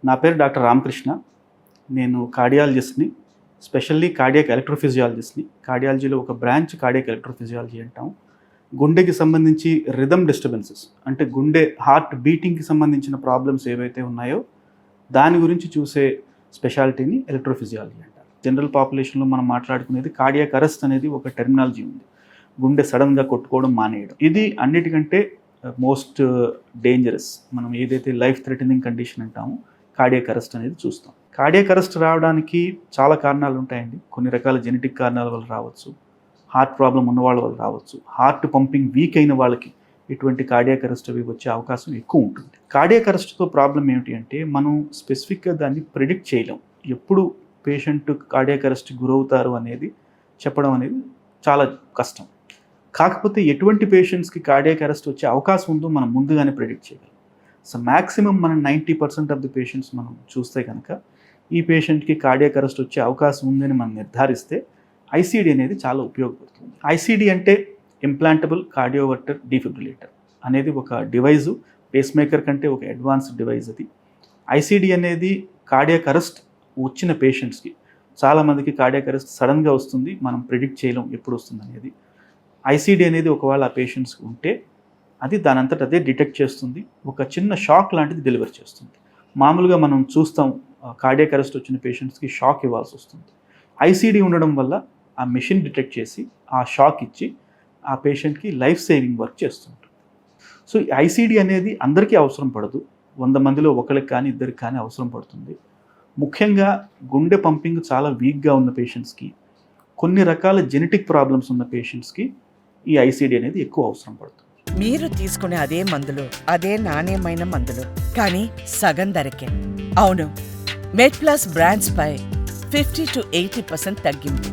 నా పేరు డాక్టర్ రామకృష్ణ. నేను కార్డియాలజిస్ట్ని, స్పెషల్లీ కార్డియాక్ ఎలక్ట్రోఫిజియాలజిస్ట్ని. కార్డియాలజీలో ఒక బ్రాంచ్ కార్డియాక్ ఎలక్ట్రోఫిజియాలజీ అంటాం. గుండెకి సంబంధించి రిథమ్ డిస్టర్బెన్సెస్, అంటే గుండె హార్ట్ బీటింగ్కి సంబంధించిన ప్రాబ్లమ్స్ ఏవైతే ఉన్నాయో దాని గురించి చూసే స్పెషాలిటీని ఎలక్ట్రోఫిజియాలజీ అంటారు. జనరల్ పాపులేషన్లో మనం మాట్లాడుకునేది కార్డియాక్ అరెస్ట్ అనేది ఒక టెర్మినాలజీ ఉంది. గుండె సడన్గా కొట్టుకోవడం మానేయడం. ఇది అన్నిటికంటే మోస్ట్ డేంజరస్. మనం ఏదైతే లైఫ్ థ్రెటనింగ్ కండిషన్ అంటామో కార్డియాక్ అరెస్ట్ అనేది చూస్తాం. కార్డియాక్ అరెస్ట్ రావడానికి చాలా కారణాలు ఉంటాయండి. కొన్ని రకాల జెనెటిక్ కారణాల వల్ల రావచ్చు, హార్ట్ ప్రాబ్లం ఉన్న వాళ్ళ వల్ల రావచ్చు, హార్ట్ పంపింగ్ వీక్ అయిన వాళ్ళకి ఇటువంటి కార్డియాక్ అరెస్ట్ అవి వచ్చే అవకాశం ఎక్కువ ఉంటుంది. కార్డియాక్ అరెస్ట్తో ప్రాబ్లం ఏమిటి అంటే మనం స్పెసిఫిక్గా దాన్ని ప్రిడిక్ట్ చేయలేం. ఎప్పుడు పేషెంట్ కార్డియాక్ అరెస్ట్ గురవుతారు అనేది చెప్పడం అనేది చాలా కష్టం. కాకపోతే ఎటువంటి పేషెంట్స్కి కార్డియాక్ అరెస్ట్ వచ్చే అవకాశం ఉందో మనం ముందుగానే ప్రిడిక్ట్ చేయగలం. సో మ్యాక్సిమం మనం 90% ఆఫ్ ది పేషెంట్స్ మనం చూస్తే కనుక ఈ పేషెంట్కి కార్డియాక్ అరెస్ట్ వచ్చే అవకాశం ఉందని మనం నిర్ధారిస్తే ఐసీడీ అనేది చాలా ఉపయోగపడుతుంది. ఐసీడీ అంటే ఇంప్లాంటబుల్ కార్డియోవర్టర్ డిఫిబ్రిలేటర్ అనేది ఒక డివైజు, పేస్ మేకర్ కంటే ఒక అడ్వాన్స్డ్ డివైజ్ అది. ఐసీడీ అనేది కార్డియాక్ అరెస్ట్ వచ్చిన పేషెంట్స్కి, చాలామందికి కార్డియాక్ అరెస్ట్ సడన్గా వస్తుంది, మనం ప్రిడిక్ట్ చేయలేం ఎప్పుడు వస్తుంది అనేది. ఐసీడీ అనేది ఒకవేళ ఆ పేషెంట్స్కి ఉంటే అది దానంతట అదే డిటెక్ట్ చేస్తుంది, ఒక చిన్న షాక్ లాంటిది డెలివర్ చేస్తుంది. మామూలుగా మనం చూస్తాం కార్డియాక్ అరెస్ట్ వచ్చిన పేషెంట్స్కి షాక్ ఇవ్వాల్సి వస్తుంది. ఐసీడీ ఉండడం వల్ల ఆ మెషిన్ డిటెక్ట్ చేసి ఆ షాక్ ఇచ్చి ఆ పేషెంట్కి లైఫ్ సేవింగ్ వర్క్ చేస్తుంటుంది. సో ఈ ఐసీడీ అనేది అందరికీ అవసరం పడదు, 100 మందిలో ఒకరికి కానీ ఇద్దరికి కానీ అవసరం పడుతుంది. ముఖ్యంగా గుండె పంపింగ్ చాలా వీక్గా ఉన్న పేషెంట్స్కి, కొన్ని రకాల జెనెటిక్ ప్రాబ్లమ్స్ ఉన్న పేషెంట్స్కి ఈ ఐసీడీ అనేది ఎక్కువ అవసరం పడుతుంది. మీరు తీసుకునే అదే మందులు, అదే నాణ్యమైన మందులు, కానీ సగం ధరకే. అవును, మెడ్ ప్లస్ బ్రాండ్స్ పై 50 to 80% తగ్గింపు.